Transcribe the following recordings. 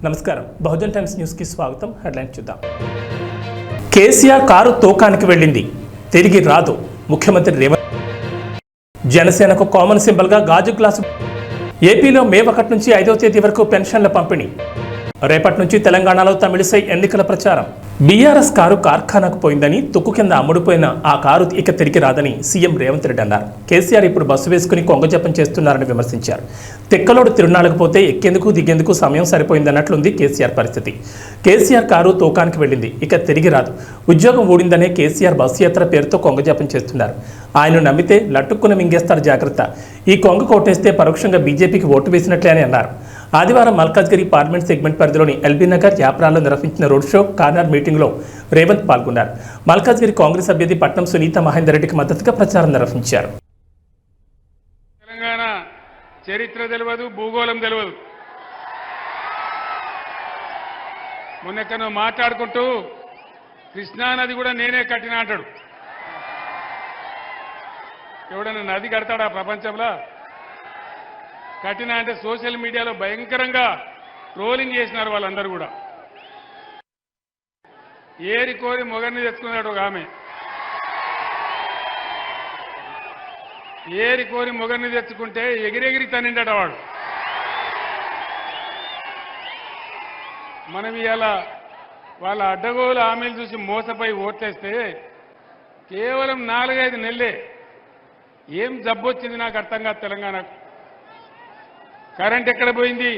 నమస్కారం Bahujan times news కి స్వాగతం. హెడ్లైన్ చూద్దాం. కేసీఆర్ కారు తోకానికి వెళ్ళింది, తిరిగి రాదు. ముఖ్యమంత్రి రేవంత్. జనసేనకు కామన్ సింబల్ గా గాజు గ్లాసు. ఏపీలో మే 1 నుంచి 5వ తేదీ వరకు పెన్షన్ల పంపిణీ. రేపటి నుంచి తెలంగాణలో తమిళిసై ఎన్నికల ప్రచారం. బీఆర్ఎస్ కారు కార్ఖానాకు పోయిందని, తుక్కు కింద అమ్ముడుపోయిన ఆ కారు ఇక తిరిగి రాదని సీఎం రేవంత్ రెడ్డి అన్నారు. కేసీఆర్ ఇప్పుడు బస్సు వేసుకుని కొంగజపం చేస్తున్నారని విమర్శించారు. తిక్కలోడు తిరునాళ్ళకు పోతే ఎక్కేందుకు దిగేందుకు సమయం సరిపోయిందన్నట్లుంది కేసీఆర్ పరిస్థితి. కేసీఆర్ కారు తోకానికి వెళ్ళింది, ఇక తిరిగి రాదు. ఉద్యోగం ఊడిందనే కేసీఆర్ బస్సు యాత్ర పేరుతో కొంగజపం చేస్తున్నారు. ఆయన నమ్మితే లట్టుక్కున మింగేస్తారు, జాగ్రత్త. ఈ కొంగ కొట్టేస్తే పరోక్షంగా బీజేపీకి ఓటు వేసినట్లే అని అన్నారు. ఆదివారం మల్కాజ్గిరి పార్లమెంట్ సెగ్మెంట్ పరిధిలోని ఎల్బీ నగర్, యాప్రాల్లో నిర్వహించిన రోడ్ షో, కార్నర్ మీటింగ్లో రేవంత్ పాల్గొన్నారు. మల్కాజ్గిరి కాంగ్రెస్ అభ్యర్థి పట్నం సునీత మహేందర్ రెడ్డికి మద్దతుగా ప్రచారం నిర్వహించారు. తెలంగాణ చరిత్ర తెలియదు, భూగోళం తెలియదు. మొన్నెక్కడో మాట్లాడుకుంటూ కృష్ణానది కూడా నేనే కట్టినా అంటాడు. ఎవడన్నా నది కడతాడా ప్రపంచంలో? కట్టినా అంటే సోషల్ మీడియాలో భయంకరంగా ట్రోలింగ్ చేసినారు వాళ్ళందరూ కూడా. ఏరి కోరి మొగర్ని తెచ్చుకున్నాడు ఒక ఆమె. ఏరి కోరి మొగర్ని తెచ్చుకుంటే ఎగిరెగిరి తనిండట వాడు. మనం ఇవాళ వాళ్ళ అడ్డగోలు హామీలు చూసి మోసపై ఓట్లేస్తే కేవలం 4-5 నెలలే ఏం జబ్బు వచ్చింది నాకు అర్థం కాదు. తెలంగాణకు కరెంట్ ఎక్కడ పోయింది?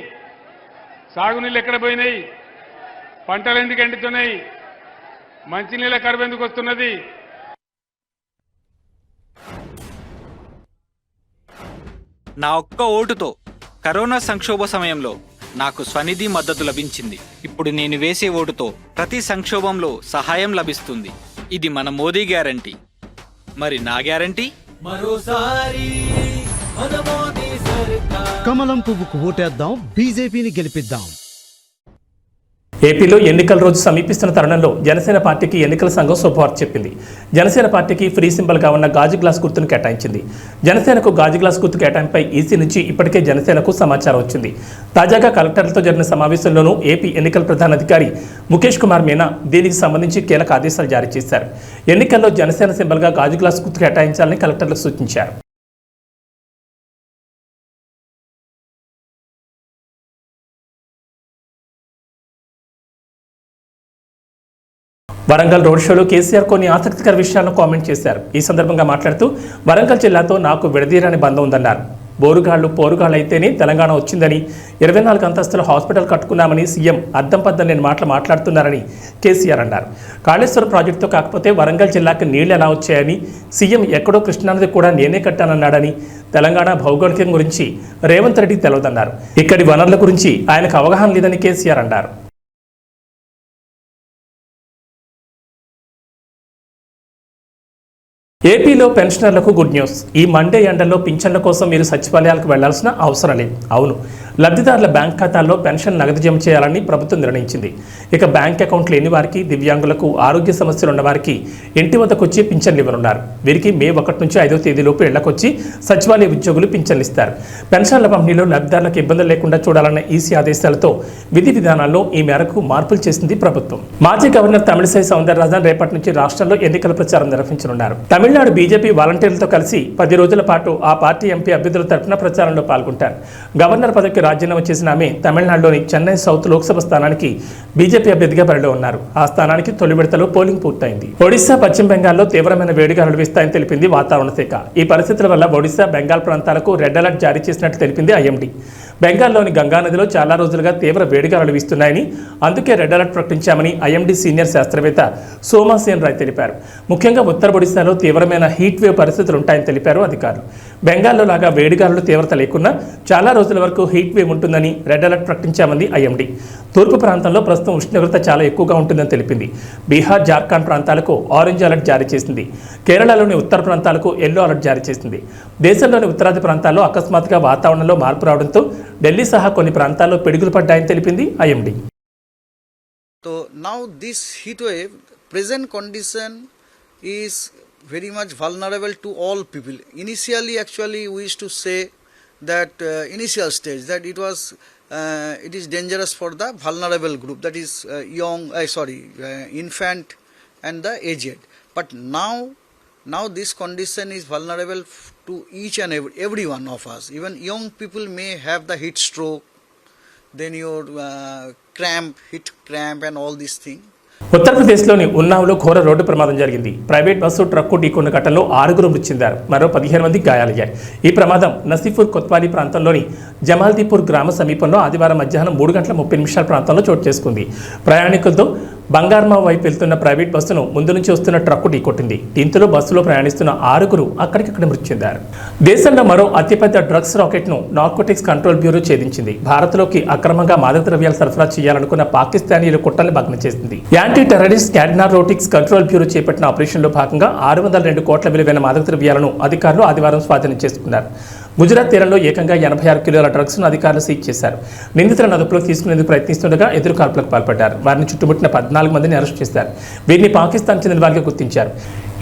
సాగునీళ్ళు ఎక్కడ పోయినాయి? పంటలు ఎందుకు ఎండుతున్నాయి? మంచినీళ్ళ కరువు ఎందుకు వస్తున్నది? నా ఒక్క ఓటుతో కరోనా సంక్షోభ సమయంలో నాకు స్వనిధి మద్దతు లభించింది. ఇప్పుడు నేను వేసే ఓటుతో ప్రతి సంక్షోభంలో సహాయం లభిస్తుంది. ఇది మన మోదీ గ్యారంటీ. మరి నా గ్యారంటీ? మరోసారి కమలం పువ్వుకు ఓటేద్దాం, బీజేపీని గెలిపిద్దాం. ఏపీలో ఎన్నికల రోజు సమీపిస్తున్న తరుణంలో జనసేన పార్టీకి ఎన్నికల సంఘం శుభవార్త చెప్పింది. జనసేన పార్టీకి ఫ్రీ సింబల్గా ఉన్న గాజు గ్లాస్ గుర్తును కేటాయించింది. జనసేనకు గాజు గ్లాస్ గుర్తు కేటాయింపై ఈసీ నుంచి ఇప్పటికే జనసేనకు సమాచారం వచ్చింది. తాజాగా కలెక్టర్లతో జరిగిన సమావేశంలోనూ ఏపీ ఎన్నికల ప్రధాన అధికారి ముఖేష్ కుమార్ మీనా దీనికి సంబంధించి కీలక ఆదేశాలు జారీ చేశారు. ఎన్నికల్లో జనసేన సింబల్గా గాజు గ్లాస్ గుర్తు కేటాయించాలని కలెక్టర్లకు సూచించారు. వరంగల్ రోడ్ షోలో కేసీఆర్ కొన్ని ఆసక్తికర విషయాలను కామెంట్ చేశారు. ఈ సందర్భంగా మాట్లాడుతూ వరంగల్ జిల్లాతో నాకు విడదీరని బంధం ఉందన్నారు. పోరుగాళ్ళు అయితేనే తెలంగాణ వచ్చిందని, 24 అంతస్తుల హాస్పిటల్ కట్టుకున్నామని సీఎం అద్దం పద్దం నేను మాట్లాడుతున్నారని కేసీఆర్ అన్నారు. కాళేశ్వరం ప్రాజెక్టుతో కాకపోతే వరంగల్ జిల్లాకు నీళ్లు ఎలా వచ్చాయని, సీఎం ఎక్కడో కృష్ణానది కూడా నేనే కట్టానన్నాడని, తెలంగాణ భౌగోళికం గురించి రేవంత్ రెడ్డికి తెలియదన్నారు. ఇక్కడి వనరుల గురించి ఆయనకు అవగాహన లేదని కేసీఆర్ అన్నారు. ఏపీలో పెన్షనర్లకు గుడ్ న్యూస్. ఈ మండే ఎండల్లో పింఛన్ల కోసం మీరు సచివాలయాలకు వెళ్లాల్సిన అవసరం లేదు. అవును, లబ్ధిదారుల బ్యాంక్ ఖాతాల్లో పెన్షన్ నగదు జమ చేయాలని ప్రభుత్వం నిర్ణయించింది. ఇక బ్యాంక్ అకౌంట్ లేని వారికి, దివ్యాంగులకు, ఆరోగ్య సమస్యలు ఉన్న వారికి ఇంటి వద్దకు వచ్చి పింఛన్లు ఇవ్వనున్నారు. వీరికి మే 1 నుంచి 5వ తేదీలోపు ఇళ్లకొచ్చి సచివాలయ ఉద్యోగులు పింఛన్లు ఇస్తారు. పెన్షన్ల పంపిణీలో లబ్ధిదారులకు ఇబ్బందులు లేకుండా చూడాలన్న ఈసీ ఆదేశాలతో విధి విధానాల్లో ఈ మేరకు మార్పులు చేసింది ప్రభుత్వం. మాజీ గవర్నర్ తమిళిసై సౌందరరాజన్ రేపటి నుంచి రాష్ట్రంలో ఎన్నికల ప్రచారం నిర్వహించనున్నారు. తమిళనాడు బీజేపీ వాలంటీర్లతో కలిసి 10 రోజుల పాటు ఆ పార్టీ ఎంపీ అభ్యర్థుల తరఫున ప్రచారంలో పాల్గొంటారు. గవర్నర్ పదవికి రాజీనామా చేసిన ఆమె తమిళనాడులోని చెన్నై సౌత్ లోక్సభ స్థానానికి బీజేపీ అభ్యర్థిగా బరిలో ఉన్నారు. ఆ స్థానానికి తొలి విడతలో పోలింగ్ పూర్తయింది. ఒడిశా, పశ్చిమ బెంగాల్లో తీవ్రమైన వేడిగాలులు వీస్తాయని తెలిపింది వాతావరణ శాఖ. ఈ పరిస్థితుల వల్ల ఒడిశా, బెంగాల్ ప్రాంతాలకు రెడ్ అలర్ట్ జారీ చేసినట్టు తెలిపింది ఐఎండీ. బెంగాల్లోని గంగానదిలో చాలా రోజులుగా తీవ్ర వేడిగాలులు వీస్తున్నాయని, అందుకే రెడ్ అలర్ట్ ప్రకటించామని ఐఎండీ సీనియర్ శాస్త్రవేత్త సోమాసేన్ రాయ్ తెలిపారు. ముఖ్యంగా ఉత్తర ఒడిశాలో తీవ్రమైన హీట్ వేవ్ పరిస్థితులు ఉంటాయని తెలిపారు అధికారులు. బెంగాల్లో లాగా వేడిగాలులు తీవ్రత లేకున్నా చాలా రోజుల వరకు హీట్ వేవ్ ఉంటుందని రెడ్ అలర్ట్ ప్రకటించామంది ఐఎండీ. తూర్పు ప్రాంతంలో ప్రస్తుతం ఉష్ణోగ్రత చాలా ఎక్కువగా ఉంటుందని తెలిపింది. బీహార్, జార్ఖండ్ ప్రాంతాలకు ఆరెంజ్ అలర్ట్ జారీ చేసింది. కేరళలోని ఉత్తర ప్రాంతాలకు ఎల్లో అలర్ట్ జారీ చేసింది. దేశంలోని ఉత్తరాది ప్రాంతాల్లో అకస్మాత్తుగా వాతావరణంలో మార్పు రావడంతో ఢిల్లీ సహా కొన్ని ప్రాంతాల్లో పిడుగులు పడ్డాయని తెలిపింది IMD. So now this heat wave present condition is very much vulnerable to all people. Initially actually we used to say that initial stage that it was it is dangerous for the vulnerable group, that is infant and the aged. But now this condition is vulnerable to each and every one of us. Even young people may have the heat stroke, then your heat cramp and all these things. ఉత్తరప్రదేశ్లోని ఉన్నావ్లో ఘోర road ప్రమాదం జరిగింది. Private bus truck ఢీకొన్న ఘటనలో 6 మృతి చెందారు, మరో 15 మంది గాయాలయ్యాయి. ఈ ప్రమాదం నసీపూర్ కొత్వాలీ ప్రాంతంలోని జమాల్దీపూర్ గ్రామ సమీపంలో ఆదివారం మధ్యాహ్నం 3:30 ప్రాంతంలో చోటు చేసుకుంది. ప్రయాణికులతో బంగార్మా వైపు వెళ్తున్న ప్రైవేట్ బస్సును ముందు నుంచి వస్తున్న ట్రక్కు ఢీకొట్టింది. దీంతో బస్సులో ప్రయాణిస్తున్న 6 అక్కడికక్కడ మృతి చెందారు. దేశంలో మరో అతిపెద్ద డ్రగ్స్ రాకెట్ను నార్కోటిక్స్ కంట్రోల్ బ్యూరో ఛేదించింది. భారత్లోకి అక్రమంగా మాదక ద్రవ్యాలు సరఫరా చేయాలనుకున్న పాకిస్తానీయుల కుట్రల్ని భగ్నం చేసింది. Anti terrorist narcotics control bureau చేపట్టిన ఆపరేషన్లో భాగంగా 602 కోట్ల విలువైన మాదక ద్రవ్యాలను అధికారులు ఆదివారం స్వాధీనం చేసుకున్నారు. గుజరాత్ తీరంలో ఏకంగా 86 కిలోల డ్రగ్స్ను అధికారులు సీజ్ చేశారు. నిందితులను అదుపులోకి తీసుకునేందుకు ప్రయత్నిస్తుండగా ఎదురుకాల్పులకు పాల్పడ్డారు. వారిని చుట్టుముట్టిన 14 మందిని అరెస్ట్ చేశారు. వీరిని పాకిస్తాన్ చెందిన వారిగా గుర్తించారు.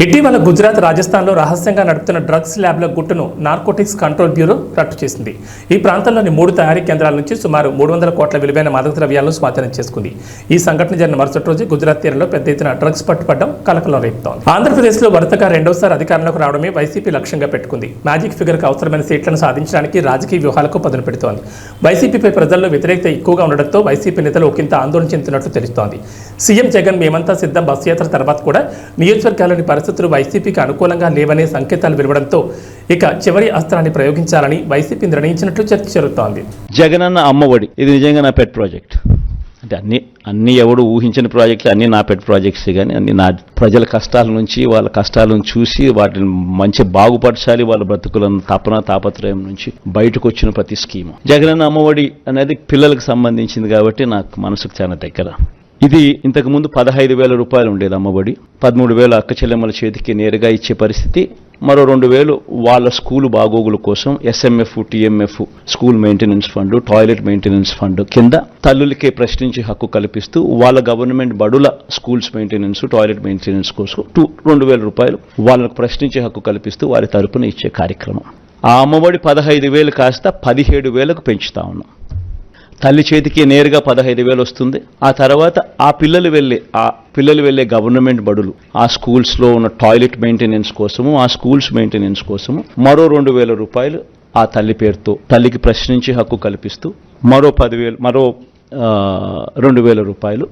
ఇటీవల గుజరాత్, రాజస్థాన్లో రహస్యంగా నడుపుతున్న డ్రగ్స్ ల్యాబ్ల గుట్టును నార్కోటిక్స్ కంట్రోల్ బ్యూరో రట్టు చేసింది. ఈ ప్రాంతంలోని 3 తయారీ కేంద్రాల నుంచి సుమారు 300 కోట్ల విలువైన మాదక ద్రవ్యాలను స్వాధీనం చేసుకుంది. ఈ సంఘటన జరిగిన మరుసటి రోజు గుజరాత్ తీరంలో పెద్ద ఎత్తున డ్రగ్స్ పట్టుపడడం కలకలం రేపుతోంది. ఆంధ్రప్రదేశ్లో వరుసగా రెండోసారి అధికారంలోకి రావడమే వైసీపీ లక్ష్యంగా పెట్టుకుంది. మ్యాజిక్ ఫిగర్కు అవసరమైన సీట్లను సాధించడానికి రాజకీయ వ్యూహాలకు పదును పెడుతోంది. వైసీపీపై ప్రజల్లో వ్యతిరేకత ఎక్కువగా ఉండడంతో వైసీపీ నేతలు ఒకంత ఆందోళన చెందుతున్నట్లు తెలుస్తోంది. సీఎం జగన్ మేమంతా సిద్ధం బస్సు యాత్ర తర్వాత కూడా నియోజకవర్గాల్లోని పరిస్థితులు వైసీపీకి అనుకూలంగా లేవనే సంకేతాలు వెలువడంతో ఇక చివరి అస్త్రాన్ని ప్రయోగించాలని వైసీపీ నిర్ణయించినట్లు చర్చ జరుగుతోంది. జగనన్న అమ్మఒడి ఇది నిజంగా నా పెట్ ప్రాజెక్ట్. అంటే అన్ని ఎవడు ఊహించిన ప్రాజెక్టులు అన్నీ నా పెట్ ప్రాజెక్ట్స్, కానీ అన్ని నా ప్రజల కష్టాల నుంచి, వాళ్ళ కష్టాలను చూసి వాటిని మంచి బాగుపరచాలి, వాళ్ళ బ్రతుకులను తాపత్రయం నుంచి బయటకు వచ్చిన ప్రతి స్కీము. జగనన్న అమ్మఒడి అనేది పిల్లలకు సంబంధించింది కాబట్టి నాకు మనసుకు చాలా దగ్గర. ఇది ఇంతకుముందు 15,000 రూపాయలు ఉండేది అమ్మఒడి. 13,000 అక్క చెల్లెమ్మల చేతికి నేరుగా ఇచ్చే పరిస్థితి. మరో 2,000 వాళ్ళ స్కూల్ బాగోగుల కోసం SMF, TMF, school maintenance fund, toilet maintenance fund కింద తల్లులకే ప్రశ్నించే హక్కు కల్పిస్తూ వాళ్ళ గవర్నమెంట్ బడుల స్కూల్స్ మెయింటెనెన్స్, టాయిలెట్ మెయింటెనెన్స్ కోసం 2,000 రూపాయలు వాళ్ళకు ప్రశ్నించే హక్కు కల్పిస్తూ వారి తరపున ఇచ్చే కార్యక్రమం. ఆ అమ్మఒడి 15,000 కాస్త 17,000కు పెంచుతా ఉన్నాం. తల్లి చేతికి నేరుగా 15,000 వస్తుంది. ఆ తర్వాత ఆ పిల్లలు వెళ్ళే గవర్నమెంట్ బడులు, ఆ స్కూల్స్లో ఉన్న టాయిలెట్ మెయింటెనెన్స్ కోసము, ఆ స్కూల్స్ మెయింటెనెన్స్ కోసము మరో 2,000 రూపాయలు ఆ తల్లి పేరుతో తల్లికి ప్రశ్నించే హక్కు కల్పిస్తూ మరో 2,000 రూపాయలు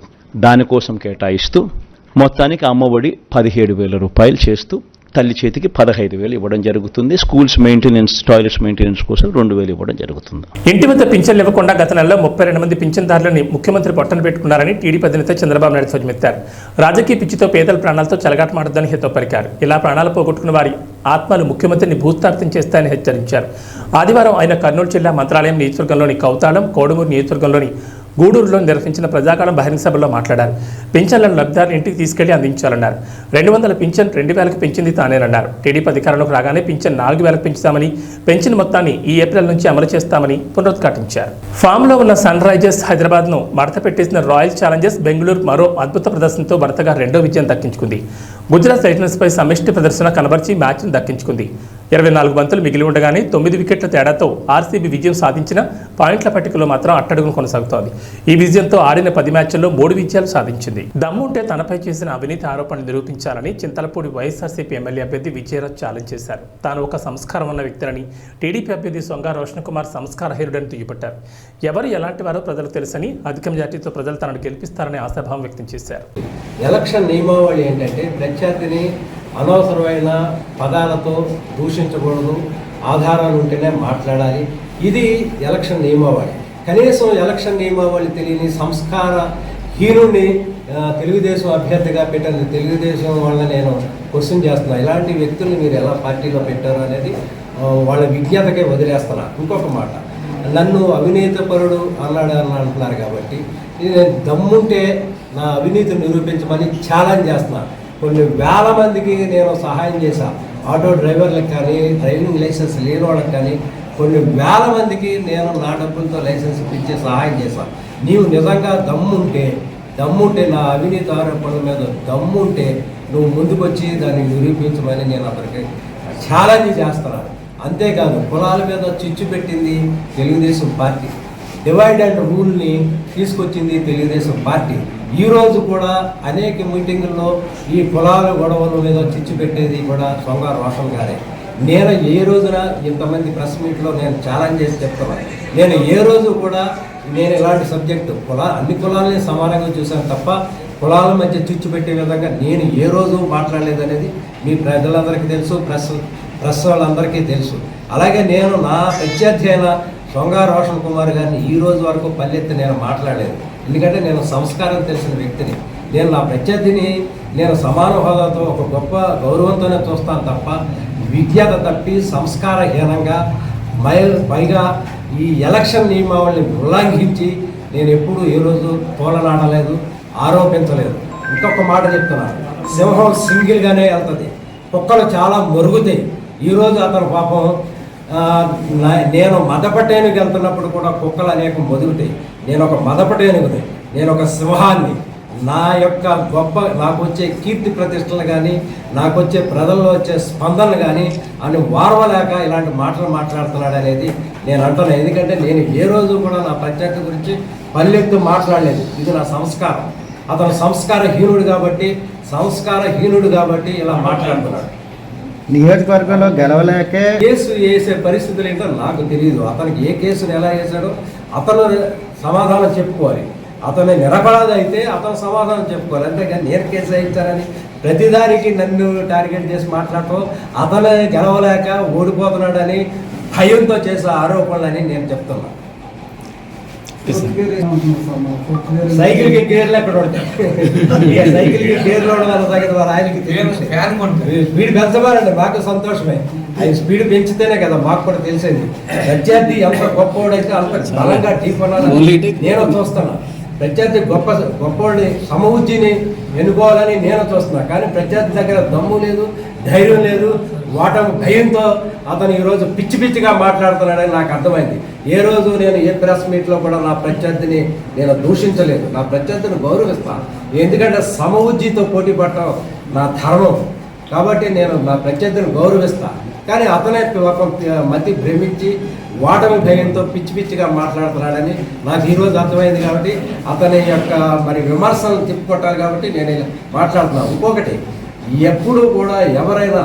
దానికోసం కేటాయిస్తూ మొత్తానికి అమ్మఒడి 17,000 రూపాయలు చేస్తూ తల్లి చేతికి 15,000 ఇవ్వడం జరుగుతుంది. స్కూల్స్ మెయింటెనెన్స్, టాయిలెట్స్ మెయింటెనెన్స్ కోసం 2,000 ఇవ్వడం జరుగుతుంది. ఇంటి వద్ద పింఛన్లు ఇవ్వకుండా గత నెలలో 32 మంది పింఛన్దారులని ముఖ్యమంత్రి పొట్టన పెట్టుకున్నారని టీడీపీ అధినేత చంద్రబాబు నాయుడు ధ్వజమెత్తారు. రాజకీయ పిచ్చితో పేదల ప్రాణాలతో చెలగాటమాడొద్దని హితో పలికారు. ఇలా ప్రాణాలు పోగొట్టుకున్న వారి ఆత్మలు ముఖ్యమంత్రిని భూస్థాపితం చేస్తాయని హెచ్చరించారు. ఆదివారం ఆయన కర్నూలు జిల్లా మంత్రాలయం నియోజకవర్గంలోని కౌతాళం, కోడుమూరు నియోజకవర్గంలోని గూడూరులో నిర్వహించిన ప్రజాకాలం బహిరంగ సభలో మాట్లాడారు. పింఛన్లను లబ్ధిదారులు ఇంటికి తీసుకెళ్లి అందించాలన్నారు. 200 పింఛన్ 2,000కు పెంచింది తానేనన్నారు. టీడీపీ అధికారంలోకి రాగానే పింఛన్ 4,000కు పెంచుతామని, పెంచిన మొత్తాన్ని ఈ ఏప్రిల్ నుంచి అమలు చేస్తామని పునరుద్ఘాటించారు. ఫామ్లో ఉన్న సన్ రైజర్స్ హైదరాబాద్ను మడత పెట్టేసిన రాయల్ ఛాలెంజర్స్ బెంగళూరు మరో అద్భుత ప్రదర్శనతో వరుసగా 2వ విజయం దక్కించుకుంది. గుజరాత్ టైటన్స్పై సమిష్టి ప్రదర్శన కనబర్చి మ్యాచ్ను దక్కించుకుంది. 24 బంతులు మిగిలి ఉండగానే 9 వికెట్ల తేడాతో ఆర్సీబీ విజయం సాధించిన పాయింట్ల పట్టికలో మాత్రం అట్టడుగును కొనసాగుతోంది. ఈ విజయంతో ఆడిన 10 మ్యాచ్ల్లో 3 విజయాలు సాధించింది. దమ్ముంటే తనపై చేసిన అవినీతి ఆరోపణలు నిరూపించాలని చింతలపూడి వైఎస్ఆర్సీపీ ఎమ్మెల్యే అభ్యర్థి విజయరాజ్ ఛాలెంజ్ చేశారు. తాను ఒక సంస్కారం ఉన్న వ్యక్తిని, టీడీపీ అభ్యర్థి సొంగ రోషన్ కుమార్ సంస్కారహీనుడని దుయ్యబట్టారు. ఎవరు ఎలాంటి వారో ప్రజలకు తెలుసని, అధిక మెజార్టీతో ప్రజలు తనను గెలిపిస్తారని ఆశాభావం వ్యక్తం చేశారు. ఎలక్షన్ నియమావళి ఏంటంటే ప్రత్యర్థిని అనవసరమైన పదాలతో దూషించకూడదు, ఆధారాలు ఉంటేనే మాట్లాడాలి. ఇది ఎలక్షన్ నియమావళి. కనీసం ఎలక్షన్ నియమావళి తెలియని సంస్కార హీనుడిని తెలుగుదేశం అభ్యర్థిగా పెట్టిన తెలుగుదేశం వాళ్ళని నేను క్వశ్చన్ చేస్తున్నా. ఇలాంటి వ్యక్తుల్ని మీరు ఎలా పార్టీలో పెట్టారు అనేది వాళ్ళ విజ్ఞతకే వదిలేస్తున్నా. ఇంకొక మాట, నన్ను అవినీతిపరుడు అన్నాడు అని అంటున్నారు కాబట్టి నేను దమ్ముంటే నా అవినీతిని నిరూపించమని ఛాలెంజ్ చేస్తున్నా. కొన్ని వేల మందికి నేను సహాయం చేశాను. ఆటో డ్రైవర్లకు కానీ, డ్రైవింగ్ లైసెన్స్ లేని వాళ్ళకి కానీ కొన్ని వేల మందికి నేను నా డబ్బులతో లైసెన్స్ ఇప్పించే సహాయం చేశాను. నీవు నిజంగా దమ్ముంటే నా అవినీతి ఆరోపణల మీద దమ్ముంటే నువ్వు ముందుకొచ్చి దాన్ని నిరూపించమని నేను అతనికి ఛాలెంజ్ చేస్తున్నాను. అంతేకాదు కులాల మీద చిచ్చు పెట్టింది తెలుగుదేశం పార్టీ. డివైడ్ అండ్ రూల్ని తీసుకొచ్చింది తెలుగుదేశం పార్టీ. ఈరోజు కూడా అనేక మీటింగుల్లో ఈ కులాల గొడవల మీద చిచ్చు పెట్టేది కూడా సొంగారు రోషన్ గారే. నేను ఏ రోజున ఇంతమంది ప్రెస్ మీట్లో నేను ఛాలెంజ్ చేసి చెప్తున్నాను, నేను ఏ రోజు కూడా నేను ఇలాంటి సబ్జెక్టు అన్ని కులాలని సమానంగా చూశాను తప్ప కులాల మధ్య చిచ్చు పెట్టే విధంగా నేను ఏ రోజు మాట్లాడలేదనేది మీ ప్రజలందరికీ తెలుసు, ప్రెస్ వాళ్ళందరికీ తెలుసు. అలాగే నేను నా ప్రత్యర్థి అయిన సొంగారు రోషన్ కుమార్ గారిని ఈ రోజు వరకు పల్లెత్తి నేను మాట్లాడలేదు. ఎందుకంటే నేను సంస్కారం తెలిసిన వ్యక్తిని. నేను నా ప్రత్యర్థిని నేను సమాన హోదాతో ఒక గొప్ప గౌరవంతోనే చూస్తాను తప్ప విద్యత తప్పి సంస్కారహీనంగా పైగా ఈ ఎలక్షన్ నియమావళిని ఉల్లంఘించి నేను ఎప్పుడూ ఏ రోజు తోలనాడలేదు, ఆరోపించలేదు. ఇంకొక మాట చెప్తున్నాను, సింహం సింగిల్గానే వెళ్తుంది, కుక్కలు చాలా మొరుగుతాయి. ఈరోజు అతను పాపం నేను మదపటేనుగు వెళ్తున్నప్పుడు కూడా కుక్కలు అనేక మొదుగుతాయి. నేను ఒక మదపటేనుగుని, నేను ఒక సింహాన్ని. నా యొక్క నాకు వచ్చే కీర్తి ప్రతిష్టలు కానీ నాకు వచ్చే ప్రజల్లో వచ్చే స్పందనలు కానీ అని వారవలేక ఇలాంటి మాటలు మాట్లాడుతున్నాడు అనేది నేను అంటున్నాను. ఎందుకంటే నేను ఏ రోజు కూడా నా ప్రత్యర్థి గురించి పల్లెత్తు మాట్లాడలేదు. ఇది నా సంస్కారం. అతను సంస్కారహీనుడు కాబట్టి ఇలా మాట్లాడుతున్నాడు. నియోజకవర్గంలో గెలవలేకే కేసు వేసే పరిస్థితులు ఏంటో నాకు తెలియదు. అతనికి ఏ కేసును ఎలా వేశాడో అతను సమాధానం చెప్పుకోవాలి. అతను నిరపరాధి అయితే అతను సమాధానం చెప్పుకోవాలి. అంతేగాని నేను కేసు వేయించానని ప్రతిదానికి నన్ను టార్గెట్ చేసి మాట్లాడటం, అతను గెలవలేక ఓడిపోతున్నాడని భయంతో చేసే ఆరోపణలని నేను చెప్తున్నాను. సైకిల్కి గేర్లు ఎక్కడ ఉంటాయి? సైకిల్కి గేర్లు ఉండడం తగ్గదు. వారు ఆయనకి స్పీడ్ పెంచమారండి, మాకు సంతోషమే. ఆయన స్పీడ్ పెంచితేనే కదా మాకు కూడా తెలిసేది. ప్రత్యర్థి ఎంత గొప్పవాడైతే అంత బలంగా ఢీకొనాలని నేను చూస్తున్నా. ప్రత్యర్థి గొప్పవాడిని సమవుజ్జిని ఎన్నుకోవాలని నేను చూస్తున్నా. కానీ ప్రత్యర్థి దగ్గర దమ్ము లేదు, ధైర్యం లేదు. ఓటమి భయంతో అతను ఈరోజు పిచ్చిగా మాట్లాడుతున్నాడని నాకు అర్థమైంది. ఏ రోజు నేను ఏ ప్రెస్ మీట్లో కూడా నా ప్రత్యర్థిని నేను దూషించలేదు. నా ప్రత్యర్థిని గౌరవిస్తాను. ఎందుకంటే సమవుజ్జితో పోటీ పడటం నా ధర్మం. కాబట్టి నేను నా ప్రత్యర్థిని గౌరవిస్తాను. కానీ అతనే ఒక మతి భ్రమించి ఓటమి భయంతో పిచ్చిగా మాట్లాడుతున్నాడని నాకు ఈరోజు అర్థమైంది. కాబట్టి అతని యొక్క విమర్శలు తిప్పుకొట్టాలి కాబట్టి నేను మాట్లాడుతున్నాను. ఇంకొకటి, ఎప్పుడు కూడా ఎవరైనా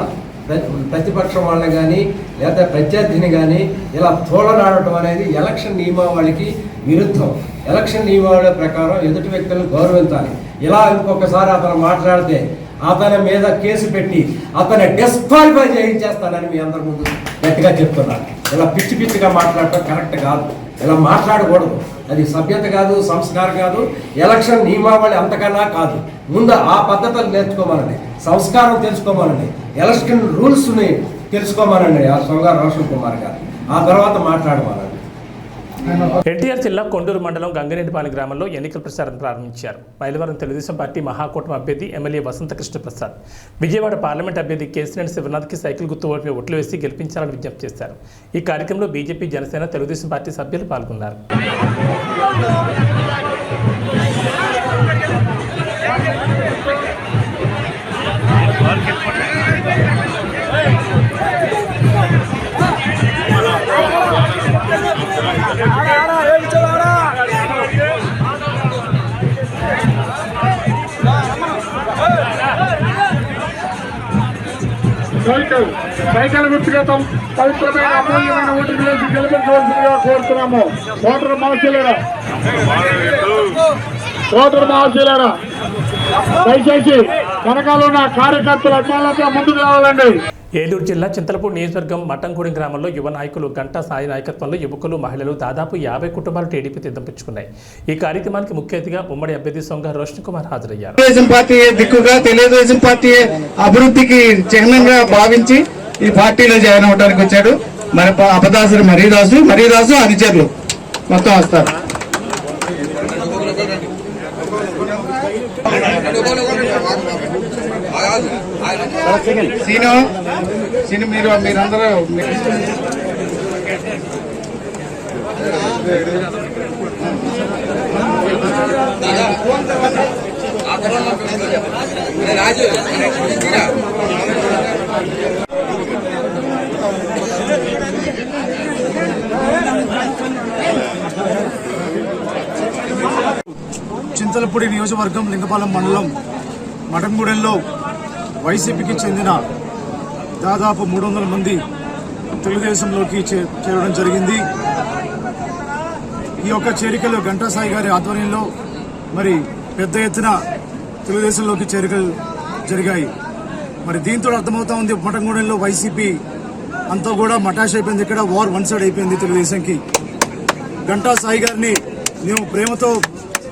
ప్రతిపక్షం వాళ్ళని కానీ లేదా ప్రత్యర్థిని కానీ ఇలా తోలనాడటం అనేది ఎలక్షన్ నియమావళికి విరుద్ధం. ఎలక్షన్ నియమావళి ప్రకారం ఎదుటి వ్యక్తులను గౌరవించాలి. ఇలా ఇంకొకసారి అతను మాట్లాడితే అతని మీద కేసు పెట్టి అతన్ని డిస్క్వాలిఫై చేయించేస్తానని మీ అందరి ముందు గట్టిగా చెప్తున్నాను. ఇలా పిచ్చిగా మాట్లాడటం కరెక్ట్ కాదు. ఇలా మాట్లాడకూడదు. అది సభ్యత కాదు, సంస్కారం కాదు, ఎలక్షన్ నియమావళి అంతకన్నా కాదు. ముందు ఆ పద్ధతులు నేర్చుకోమనండి, సంస్కారం తెలుసుకోమనండి, ఎలక్షన్ రూల్స్ని తెలుసుకోమనండి ఆ సొంగారు రోషన్ కుమార్ గారు. ఆ తర్వాత మాట్లాడమనండి. ఎన్టీఆర్ జిల్లా కొండూరు మండలం గంగిరెడ్డిపాలెం గ్రామంలో ఎన్నికల ప్రచారం ప్రారంభించారు. మైలవరం తెలుగుదేశం పార్టీ మహాకూటమి అభ్యర్థి ఎమ్మెల్యే వసంత కృష్ణ ప్రసాద్ విజయవాడ పార్లమెంట్ అభ్యర్థి కేసినేని శివనాథ్కి సైకిల్ గుర్తు ఓటుపై ఓట్లు వేసి గెలిపించాలని విజ్ఞప్తి చేశారు. ఈ కార్యక్రమంలో బీజేపీ, జనసేన, తెలుగుదేశం పార్టీ సభ్యులు పాల్గొన్నారు. సైకిల్ గుర్తుగా పవిత్రమైన అమూల్యమైన ఓటుకు వేసి గెలిపించవలసిందిగా కోరుతున్నాము. ఓటర్ మహాశయులారా దయచేసి వెనకాల ఉన్న కార్యకర్తలు అభిమానులతో ముందుకు రావాలండి. ఏలూరు జిల్లా చింతలపూడి నియోజకవర్గం మట్టంగూడెం గ్రామంలో యువ నాయకులు గంటా సాయి నాయకత్వంలో యువకులు, మహిళలు దాదాపు 50 కుటుంబాలు టీడీపీ తీర్థంపుచ్చుకున్నాయి. ఈ కార్యక్రమానికి ముఖ్య అతిథిగా ఉమ్మడి అభ్యర్థి సొంగారు రోషన్ కుమార్ హాజరయ్యారు. తెలుగుదేశం పార్టీ దిక్కుగా తెలుగుదేశం పార్టీ అభివృద్ధికి చిహ్నంగా భావించి ఈ పార్టీలో జాయిన్ అవడానికి వచ్చాడు. మన అపదాసుడు మరీదాసు అనుచరులు మొత్తం వస్తారు. సీను మీరందరూ చింతలపూడి నియోజకవర్గం లింగపాలెం మండలం మఠంగూడెంలో వైసీపీకి చెందిన దాదాపు 300 మంది తెలుగుదేశంలోకి చేరడం జరిగింది. ఈ యొక్క చేరికలు గంటా సాయి గారి ఆధ్వర్యంలో మరి పెద్ద ఎత్తున తెలుగుదేశంలోకి చేరికలు జరిగాయి. మరి దీంతో అర్థమవుతా ఉంది మఠంగూడెంలో వైసీపీ అంతా కూడా మటాష్ అయిపోయింది. ఇక్కడ వార్ వన్ సైడ్ అయిపోయింది తెలుగుదేశంకి. గంటా సాయి గారిని మేము ప్రేమతో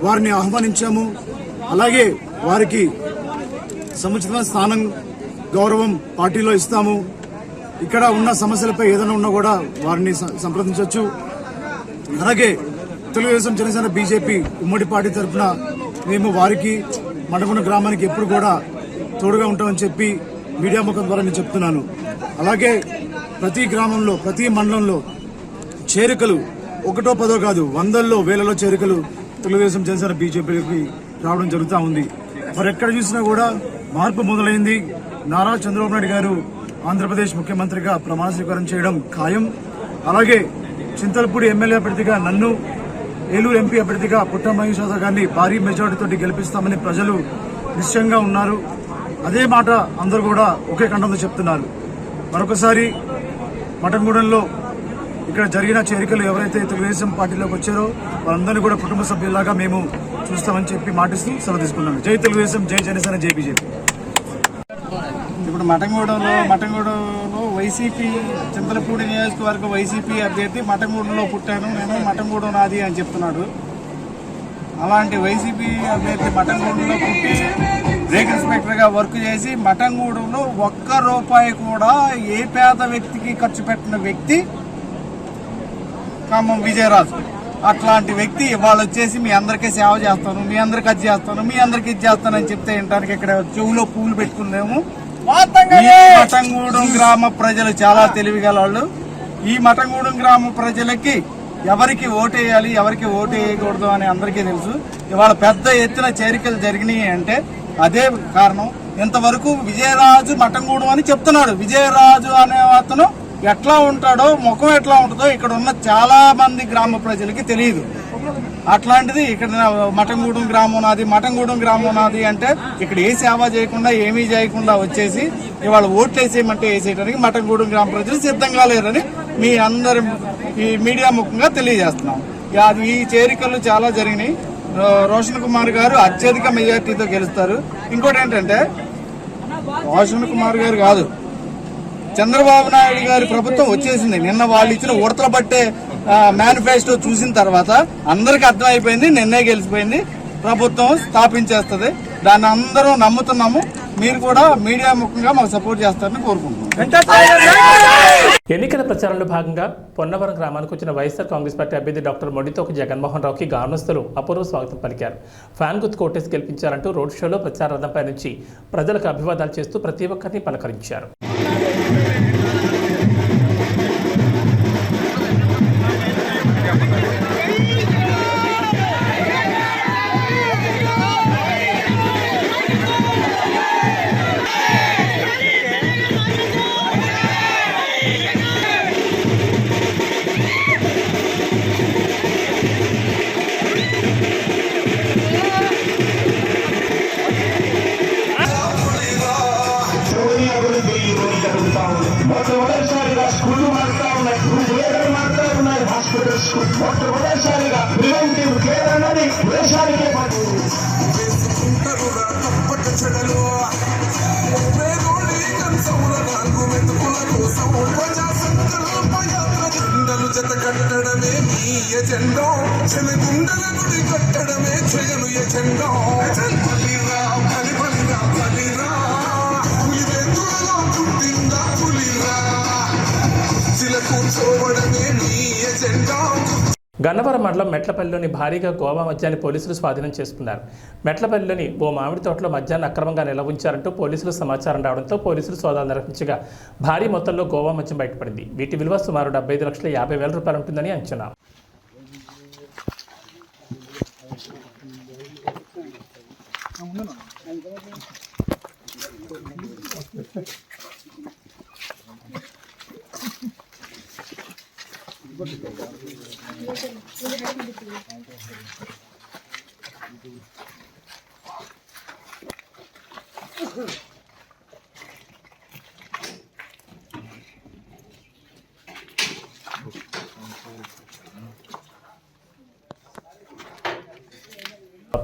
వారిని ఆహ్వానించాము. అలాగే వారికి సముచితమైన స్థానం గౌరవం పార్టీలో ఇస్తాము. ఇక్కడ ఉన్న సమస్యలపై ఏదైనా ఉన్నా కూడా వారిని సంప్రదించవచ్చు. అలాగే తెలుగుదేశం, జనసేన, బీజేపీ ఉమ్మడి పార్టీ తరఫున మేము వారికి మఠంగూడెం గ్రామానికి ఎప్పుడు కూడా తోడుగా ఉంటామని చెప్పి మీడియా ముఖం ద్వారా నేను చెప్తున్నాను. అలాగే ప్రతి గ్రామంలో, ప్రతి మండలంలో చేరికలు 1, 10 కాదు, 100లో, 1000లో చేరికలు తెలుగుదేశం, జనసేన, బీజేపీకి రావడం జరుగుతూ ఉంది. మరి ఎక్కడ చూసినా కూడా మార్పు మొదలైంది. నారా చంద్రబాబు నాయుడు గారు ఆంధ్రప్రదేశ్ ముఖ్యమంత్రిగా ప్రమాణ స్వీకారం చేయడం ఖాయం. అలాగే చింతలపూడి ఎమ్మెల్యే అభ్యర్థిగా నన్ను, ఏలూరు ఎంపీ అభ్యర్థిగా పుట్ట మహేష్ యాదవ్ గారిని భారీ మెజార్టీతో గెలిపిస్తామని ప్రజలు నిశ్చయంగా ఉన్నారు. అదే మాట అందరూ కూడా ఒకే కంఠంతో చెప్తున్నారు. మరొకసారి మఠంగూడెంలో ఇక్కడ జరిగిన చేరికలు ఎవరైతే తెలుగుదేశం పార్టీలోకి వచ్చారో వాళ్ళందరినీ కూడా కుటుంబ సభ్యులాగా మేము చూస్తామని చెప్పి మాటిస్తూ సెలవు తీసుకున్నాను. జై తెలుగుదేశం, జై జనసేన, జై బీజేపీ. ఇప్పుడు మఠంగూడెంలో వైసీపీ చింతలపూడి నియోజకవర్గ వైసీపీ అభ్యర్థి మఠంగూడెంలో పుట్టాను నేను, మఠంగూడెం నాది అని చెప్తున్నాడు. అలాంటి వైసీపీ అభ్యర్థి మఠంగూడెంలో పుట్టి బ్రేక్ ఇన్స్పెక్టర్గా వర్క్ చేసి మఠంగూడెంలో ₹1 కూడా ఏ పేద వ్యక్తికి ఖర్చు పెట్టిన వ్యక్తి ఖమ్మం విజయరాజు. అట్లాంటి వ్యక్తి ఇవాళ వచ్చేసి మీ అందరికీ సేవ చేస్తాను, మీ అందరికి అది చేస్తాను, మీ అందరికి ఇది చేస్తానని చెప్తే వినడానికి ఇక్కడ చెవులో పూలు పెట్టుకున్నాము. ఈ మఠంగూడెం గ్రామ ప్రజలు చాలా తెలివిగల వాళ్ళు. ఈ మఠంగూడెం గ్రామ ప్రజలకి ఎవరికి ఓటేయాలి, ఎవరికి ఓటు వేయకూడదు అని అందరికీ తెలుసు. ఇవాళ పెద్ద ఎత్తున చేరికలు జరిగినాయి అంటే అదే కారణం. ఇంతవరకు విజయరాజు మఠంగూడెం అని చెప్తున్నాడు. విజయరాజు అనే అతను ఎట్లా ఉంటాడో, ముఖం ఎట్లా ఉంటుందో ఇక్కడ ఉన్న చాలా మంది గ్రామ ప్రజలకి తెలియదు. అట్లాంటిది ఇక్కడ మఠంగూడెం గ్రామం నాది అంటే ఇక్కడ ఏ సేవ చేయకుండా, ఏమీ చేయకుండా వచ్చేసి ఇవాళ ఓట్లు వేసేయమంటే వేసేయడానికి మఠంగూడెం గ్రామ ప్రజలు సిద్ధంగా లేరని మీ అందరి ఈ మీడియా ముఖంగా తెలియజేస్తున్నాం. ఈ చేరికలు చాలా జరిగినాయి. రోషన్ కుమార్ గారు అత్యధిక మెజార్టీతో గెలుస్తారు. ఇంకోటి ఏంటంటే రోషన్ కుమార్ గారు కాదు, చంద్రబాబు నాయుడు గారి ప్రభుత్వం వచ్చేసింది. నిన్న వాళ్ళు ఇచ్చిన ఉడతల పట్టే మేనిఫెస్టో చూసిన తర్వాత అందరికి అర్థమైపోయింది, నిన్నే గెలిచిపోయింది, ప్రభుత్వం స్థాపించేస్తుంది. దాన్ని అందరూ నమ్ముతున్నాము. మీరు కూడా మీడియా ముఖంగా మాకు సపోర్ట్ చేస్తారని కోరుకుంటున్నాం. ఎన్నికల ప్రచారంలో భాగంగా పొన్నవరం గ్రామానికి వచ్చిన వైఎస్ఆర్ కాంగ్రెస్ పార్టీ అభ్యర్థి డాక్టర్ మొండితోక జగన్మోహన్ రావుకి గ్రామస్తులు అపూర్వ స్వాగతం పలికారు. ఫ్యాన్ గుర్తు కోటేసి గెలిపించారంటూ రోడ్ షోలో ప్రచార రథంపై నుంచి ప్రజలకు అభివాదాలు చేస్తూ ప్రతి ఒక్కరిని పలకరించారు. మొట్టమొదటిసారిగా స్కూళ్ళు మారుతా ఉన్నాయి, కేంద్రాలు మారుతా ఉన్నాయి, హాస్పిటల్స్ మొట్టమొదటిసారిగా ప్రివెంటివ్ కేర్ అన్నది దేశానికే జత కట్టడమే నీ ఎజెండా, చెలగుండల గుడి కట్టడమే చేయను ఎజెండా. బలిరా బలిరా బలిరా పులివెందులలో పుట్టిందా పులిరా, శిల కూర్చోవడమే నీ ఎజెండా. గన్నవరం మండలం మెట్లపల్లిలోని భారీగా గోవా మద్యాన్ని పోలీసులు స్వాధీనం చేసుకున్నారు. మెట్లపల్లిలోని ఓ మామిడి తోటలో మద్యాన్ని అక్రమంగా నిల్వ ఉంచారంటూ పోలీసులు సమాచారం రావడంతో పోలీసులు సోదాలు నిర్వహించగా భారీ మొత్తంలో గోవా మద్యం బయటపడింది. వీటి విలువ సుమారు 75,50,000 ఉంటుందని అంచనా.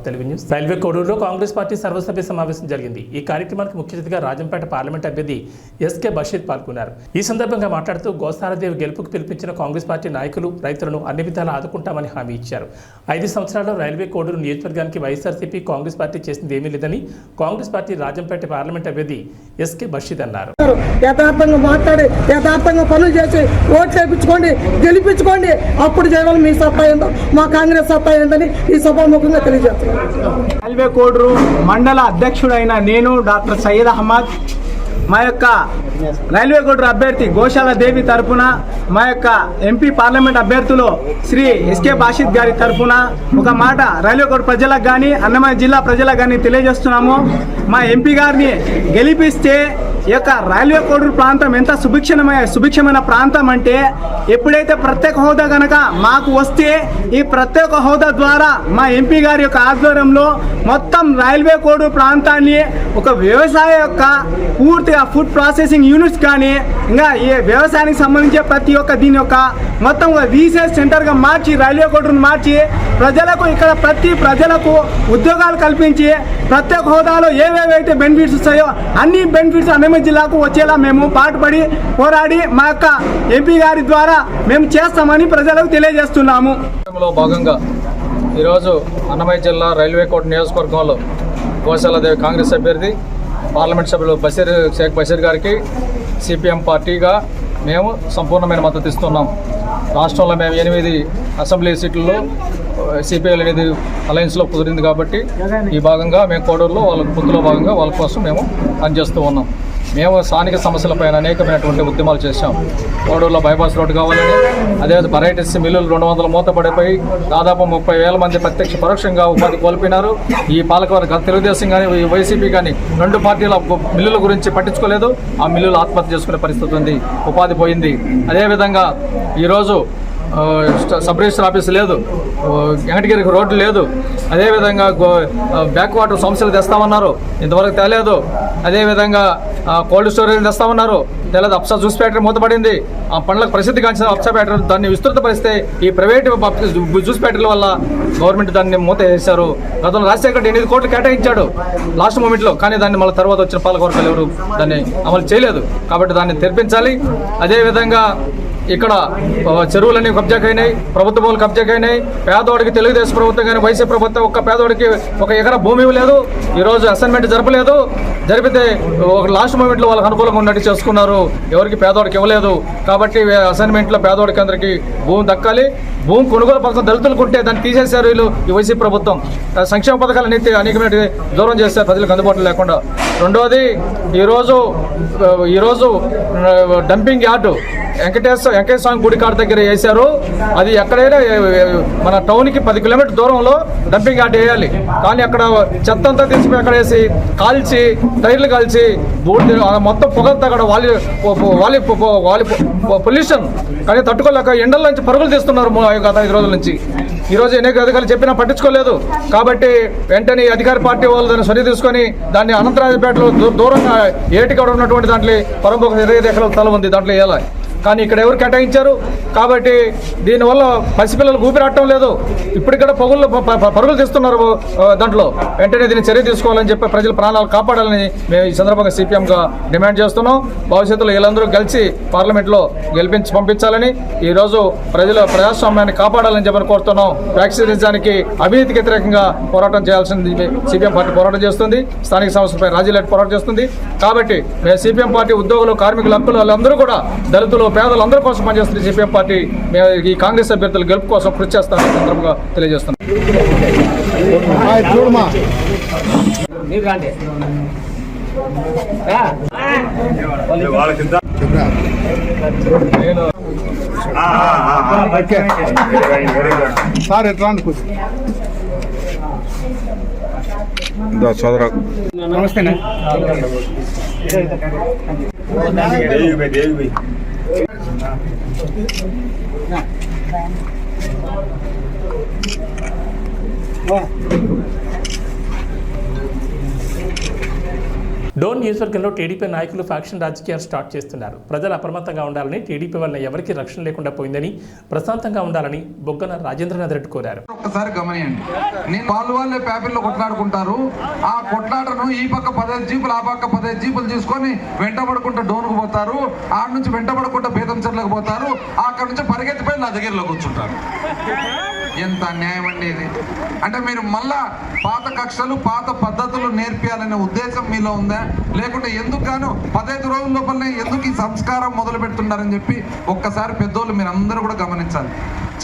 తెలుగు న్యూస్. రైల్వే కోడూరులో కాంగ్రెస్ పార్టీ సర్వసభ్య సమావేశం జరిగింది. ఈ కార్యక్రమానికి ముఖ్య అతిథిగా రాజంపేట పార్లమెంట్ అభ్యర్థి ఎస్కే బషీర్ పాల్గొన్నారు. ఈ సందర్భంగా మాట్లాడుతూ గోసారదేవి గెలుపుకు పిలిపించిన కాంగ్రెస్ పార్టీ నాయకులు రైతులను అన్ని విధాలా ఆదుకుంటామని హామీ ఇచ్చారు. 5 సంవత్సరాల్లో రైల్వే కోడూరు నియోజకవర్గానికి వైఎస్ఆర్సీపీ కాంగ్రెస్ పార్టీ చేసింది ఏమీ లేదని కాంగ్రెస్ పార్టీ రాజంపేట పార్లమెంట్ అభ్యర్థి ఎస్కే బషీర్ అన్నారు. యథార్థంగా మాట్లాడి యథార్థంగా పనులు చేసి ఓట్లు వేయించుకోండి, గెలిపించుకోండి. అప్పుడు చేయడం మీ సత్తా ఏందో, మా కాంగ్రెస్ సత్తా ఏందని ఈ సభాముఖంగా తెలియజేస్తున్నాను. రైల్వే కోడూరు మండల అధ్యక్షుడైన నేను డాక్టర్ సయ్యద్ అహ్మద్ మా యొక్క రైల్వే కోడూరు అభ్యర్థి గోశాల దేవి తరపున మా యొక్క ఎంపీ పార్లమెంట్ అభ్యర్థులు శ్రీ ఎస్కే బాషిద్ గారి తరపున ఒక మాట రైల్వే కోడూరు ప్రజలకు కానీ అన్నమయ్య జిల్లా ప్రజలకు కానీ తెలియజేస్తున్నాము. మా ఎంపీ గారిని గెలిపిస్తే ఈ యొక్క రైల్వే కోడూరు ప్రాంతం ఎంత సుభిక్షమైన ప్రాంతం అంటే ఎప్పుడైతే ప్రత్యేక హోదా కనుక మాకు వస్తే ఈ ప్రత్యేక హోదా ద్వారా మా ఎంపీ గారి యొక్క ఆధ్వర్యంలో మొత్తం రైల్వే కోడూరు ప్రాంతాన్ని ఒక వ్యవసాయ యొక్క పూర్తిగా ఫుడ్ ప్రాసెసింగ్ యూనిట్స్ కానీ ఇంకా ఈ వ్యవసాయానికి సంబంధించి ప్రతి ఒక్క దీని యొక్క మొత్తం రీసెర్చ్ సెంటర్గా మార్చి రైల్వే కోడూరును మార్చి ప్రజలకు ఇక్కడ ప్రతి ప్రజలకు ఉద్యోగాలు కల్పించి ప్రత్యేక హోదాలో ఏవేవైతే బెనిఫిట్స్ వస్తాయో అన్ని బెనిఫిట్స్ అన్నమయ్య జిల్లాకు వచ్చేలా మేము పాటుపడి పోరాడి మా యొక్క ఎంపీ గారి ద్వారా మేము చేస్తామని ప్రజలకు తెలియజేస్తున్నాము. భాగంగా ఈరోజు అన్నమయ్య జిల్లా రైల్వే కోట నియోజకవర్గంలో గోశాలదేవి కాంగ్రెస్ అభ్యర్థి పార్లమెంట్ సభ్యులు షేక్ బషీర్ గారికి సిపిఎం పార్టీగా మేము సంపూర్ణమైన మద్దతు ఇస్తున్నాం. రాష్ట్రంలో మేము 8 అసెంబ్లీ సీట్లలో సిపిఐలు అనేది అలయన్స్లో కుదిరింది కాబట్టి ఈ భాగంగా మేము కోడూరులో వాళ్ళ పొత్తులో భాగంగా వాళ్ళ కోసం మేము పనిచేస్తూ ఉన్నాం. మేము స్థానిక సమస్యలపైన అనేకమైనటువంటి ఉద్యమాలు చేశాం. కోడూరులో బైపాస్ రోడ్డు కావాలని, అదే వెరైటీస్ మిల్లులు 200 మూతపడిపోయి దాదాపు 30,000 మంది ప్రత్యక్ష పరోక్షంగా ఉపాధి కోల్పోయినారు. ఈ పాలకవర్గ తెలుగుదేశం కానీ వైసీపీ కానీ 2 పార్టీల మిల్లుల గురించి పట్టించుకోలేదు. ఆ మిల్లులు ఆత్మహత్య చేసుకునే పరిస్థితి ఉంది, ఉపాధి పోయింది. అదేవిధంగా ఈరోజు సబ్ రిజిస్టర్ ఆఫీస్ లేదు, వెంకటగిరికి రోడ్డు లేదు. అదేవిధంగా బ్యాక్ వాటర్ సమస్యలు తెస్తామన్నారు, ఇంతవరకు తేలేదు. అదేవిధంగా కోల్డ్ స్టోరేజ్ తెస్తామన్నారు, తెల్లది. అప్సా జ్యూస్ ఫ్యాక్టరీ మూతపడింది. ఆ పండ్లకు ప్రసిద్ధిగాంచిన అప్సా ఫ్యాక్టరీ దాన్ని విస్తృతపరిస్తే ఈ ప్రైవేటు జ్యూస్ ఫ్యాక్టరీల వల్ల గవర్నమెంట్ దాన్ని మూత వేశారు. గతంలో రాజశేఖర్ 8 కోట్లు కేటాయించాడు లాస్ట్ మూమెంట్లో, కానీ దాన్ని మళ్ళీ తర్వాత వచ్చిన పాలకవర్గాలు ఎవరు దాన్ని అమలు చేయలేదు. కాబట్టి దాన్ని తెరిపించాలి. అదేవిధంగా ఇక్కడ చెరువులన్నీ కబ్జాకైనాయి, ప్రభుత్వ భూములు కబ్జాకైనాయి. పేదవాడికి తెలుగుదేశం ప్రభుత్వం కానీ వైసీపీ ప్రభుత్వం ఒక్క పేదవాడికి 1 ఎకరా భూమి ఇవ్వలేదు. ఈరోజు అసైన్మెంట్ జరపలేదు. జరిపితే ఒక లాస్ట్ మూమెంట్లో వాళ్ళకి అనుకూలంగా ఉన్నట్టు చేసుకున్నారు, ఎవరికి పేదవాడికి ఇవ్వలేదు. కాబట్టి అసైన్మెంట్లో పేదవాడికి అందరికీ భూమి దక్కాలి. భూమి కొనుగోలు పథకం దళితులకు ఉంటే దాన్ని తీసేశారు వీళ్ళు, ఈ వైసీపీ ప్రభుత్వం. సంక్షేమ పథకాలు అనేది అనేకమైన దూరం చేస్తారు ప్రజలకు అందుబాటులో లేకుండా. రెండోది ఈరోజు డంపింగ్ యార్డు వెంకటేశ్వర స్వామి గుడి కాడ దగ్గర వేశారు. అది ఎక్కడైనా మన టౌన్కి 10 కిలోమీటర్ దూరంలో డంపింగ్ యార్డ్ వేయాలి. కానీ అక్కడ చెత్త అంతా తీసుకుని అక్కడ వేసి కాల్చి టైర్లు కాల్చి మొత్తం పొగంతా అక్కడ వాలి పొల్యూషన్ కానీ తట్టుకోలేక ఎండల నుంచి పరుగులు తీస్తున్నారు గత 5 రోజుల నుంచి. ఈరోజు అనేక అధికారులు చెప్పినా పట్టించుకోలేదు. కాబట్టి వెంటనే అధికార పార్టీ వాళ్ళు దాన్ని సరి తీసుకొని దాన్ని అనంతరాజపేటలో దూరంగా ఏటికడ ఉన్నటువంటి దాంట్లో పరంపొక 20 ఎకరాల స్థలం ఉంది, దాంట్లో వేయాలి. కానీ ఇక్కడ ఎవరు కేటాయించారు. కాబట్టి దీనివల్ల పసిపిల్లలు ఊపిరాడటం లేదు. ఇప్పటిక్కడ పరుగులు తీస్తున్నారు దాంట్లో. వెంటనే దీన్ని చర్య తీసుకోవాలని చెప్పి ప్రజల ప్రాణాలు కాపాడాలని మేము ఈ సందర్భంగా సిపిఎంగా డిమాండ్ చేస్తున్నాం. భవిష్యత్తులో వీళ్ళందరూ కలిసి పార్లమెంట్లో గెలిపించి పంపించాలని, ఈరోజు ప్రజాస్వామ్యాన్ని కాపాడాలని చెప్పని కోరుతున్నాం. వ్యాక్సినేషన్కి అవినీతికి వ్యతిరేకంగా పోరాటం చేయాల్సింది సిపిఎం పార్టీ పోరాటం చేస్తుంది. స్థానిక సంస్థలపై రాజీలేట్ పోరాటం చేస్తుంది. కాబట్టి మేము సిపిఎం పార్టీ ఉద్యోగులు, కార్మికులు, హక్కులు వాళ్ళందరూ కూడా దళితులు, పేదలందరి కోసం పనిచేస్తుంది సిపిఎం పార్టీ. మేము ఈ కాంగ్రెస్ అభ్యర్థుల గెలుపు కోసం కృషి చేస్తామని సందర్భంగా తెలియజేస్తున్నాం. సార్ ఎట్లా సోదరా నమస్తే. డోన్ నియోజకవర్గంలో టీడీపీ నాయకులు ఫ్యాక్షన్ రాజకీయాలు స్టార్ట్ చేస్తున్నారు. ప్రజలు అప్రమత్తంగా ఉండాలని, టీడీపీ వల్ల ఎవరికీ రక్షణ లేకుండా పోయిందని, ప్రశాంతంగా ఉండాలని బొగ్గన రాజేంద్రనాథ్ రెడ్డి కోరారు. ఒక్కసారి గమనియండి, నేను వాళ్ళే పేపర్లో కొట్లాడుకుంటారు. ఆ కొట్లాటను ఈ పక్క 15 జీపులు, ఆ పక్క 15 జీపులు తీసుకొని వెంటబడుకుంటూ డోన్కు పోతారు. ఆడ నుంచి వెంటబడుకుంటూ బేతంచెర్లకు పోతారు. అక్కడ నుంచి పరిగెత్తిపోయి నా దగ్గరలో కూర్చుంటారు. ఎంత అన్యాయం అండి ఇది. అంటే మీరు మళ్ళా పాత కక్షలు, పాత పద్ధతులు నేర్పియాలనే ఉద్దేశం మీలో ఉందా? లేకుంటే ఎందుకు గాను 15 రోజుల లోపలనే ఎందుకు ఈ సంస్కారం మొదలు పెడుతున్నారని చెప్పి ఒక్కసారి పెద్దోళ్ళు మీరు అందరూ కూడా గమనించాలి.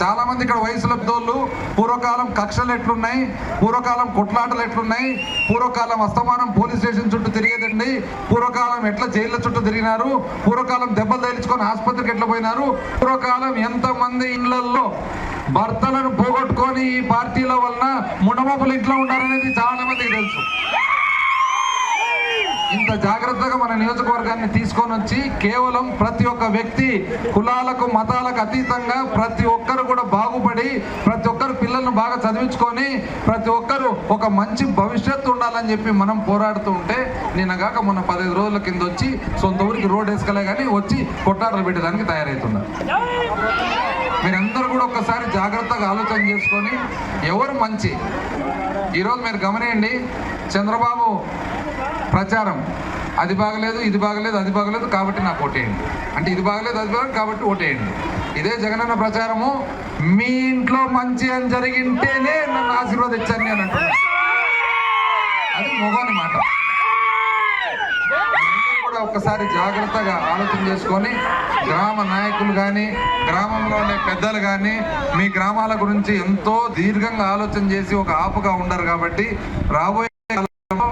చాలా మంది ఇక్కడ వయసులో పెద్దోళ్ళు పూర్వకాలం కక్షలు ఎట్లున్నాయి, పూర్వకాలం కొట్లాటలు ఎట్లున్నాయి, పూర్వకాలం అస్తమానం పోలీస్ స్టేషన్ చుట్టూ తిరిగేదండి, పూర్వకాలం ఎట్లా జైళ్ళ చుట్టూ తిరిగినారు, పూర్వకాలం దెబ్బలు తేల్చుకొని ఆసుపత్రికి ఎట్లా పోయినారు, పూర్వకాలం ఎంతమంది ఇళ్లల్లో భర్తలను పోగొట్టుకొని ఈ పార్టీల వలన మునమపులు ఇంట్లో ఉన్నారనేది చాలా మందికి తెలుసు. ఇంత జాగ్రత్తగా మన నియోజకవర్గాన్ని తీసుకొని వచ్చి కేవలం ప్రతి ఒక్క వ్యక్తి కులాలకు, మతాలకు అతీతంగా ప్రతి ఒక్కరు కూడా బాగుపడి, ప్రతి ఒక్కరు పిల్లలను బాగా చదివించుకొని, ప్రతి ఒక్కరు ఒక మంచి భవిష్యత్తు ఉండాలని చెప్పి మనం పోరాడుతూ ఉంటే, నిన్నగాక మొన్న 15 రోజుల కింద వచ్చి సొంత ఊరికి రోడ్ వేసుకలే కానీ వచ్చి కొట్టాటలు పెట్టడానికి తయారవుతున్నారు. మీరందరూ కూడా ఒక్కసారి జాగ్రత్తగా ఆలోచన చేసుకొని ఎవరు మంచి. ఈరోజు మీరు గమనియండి, చంద్రబాబు ప్రచారం అది బాగలేదు, ఇది బాగలేదు, అది బాగలేదు కాబట్టి నాకు ఓటేయండి అంటే, ఇది బాగలేదు, అది బాగలేదు కాబట్టి ఓటేయండి. ఇదే జగనన్న ప్రచారము మీ ఇంట్లో మంచి అని జరిగింటేనే నన్ను ఆశీర్వదించాను నేను అంటున్నాను. అది మొగోని మాట. కూడా ఒక్కసారి జాగ్రత్తగా ఆలోచన చేసుకొని గ్రామ నాయకులు కానీ, గ్రామంలో ఉండే పెద్దలు కానీ మీ గ్రామాల గురించి ఎంతో దీర్ఘంగా ఆలోచన చేసి ఒక ఆపుగా ఉండరు. కాబట్టి రాబోయే కాలంలో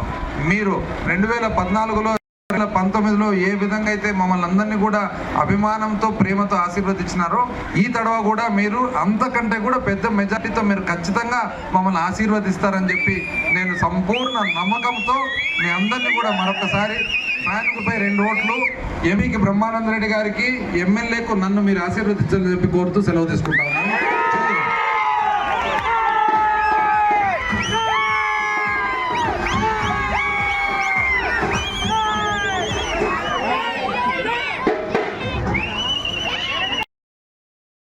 మీరు 2014లో 2019లో ఏ విధంగా అయితే మమ్మల్ని అందరినీ కూడా అభిమానంతో, ప్రేమతో ఆశీర్వదించినారో, ఈ తడవ కూడా మీరు అంతకంటే కూడా పెద్ద మెజారిటీతో మీరు ఖచ్చితంగా మమ్మల్ని ఆశీర్వదిస్తారని చెప్పి నేను సంపూర్ణ నమ్మకంతో మీ అందరినీ కూడా మరొకసారి ఫ్యాన్కుపై 2 ఓట్లు ఎంపీకి బ్రహ్మానంద రెడ్డి గారికి, ఎమ్మెల్యేకు నన్ను మీరు ఆశీర్వదించాలని చెప్పి కోరుతూ సెలవు తీసుకుంటాను.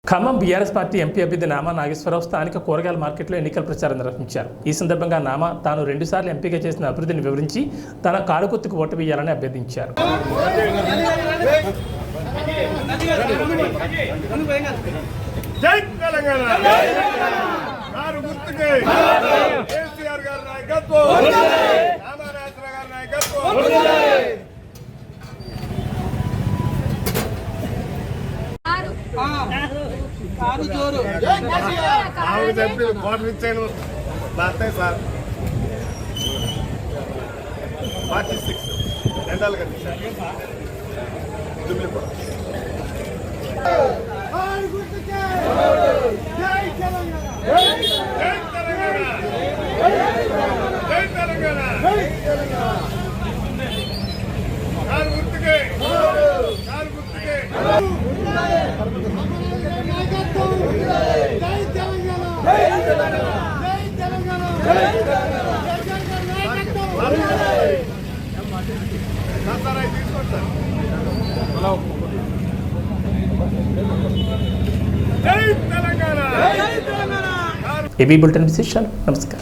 ఖమ్మం బీఆర్ఎస్ పార్టీ ఎంపీ అభ్యర్థి నామా నాగేశ్వరరావు స్థానిక కూరగాయల మార్కెట్లో ఎన్నికల ప్రచారం నిర్వహించారు. ఈ సందర్భంగా నామా తాను 2 సార్లు ఎంపీగా చేసిన అభివృద్ధిని వివరించి తన కారుగుర్తుకు ఓటు వేయాలని అభ్యర్థించారు. ఏబీ బులెటిన్ విశేషాలు. నమస్కారం.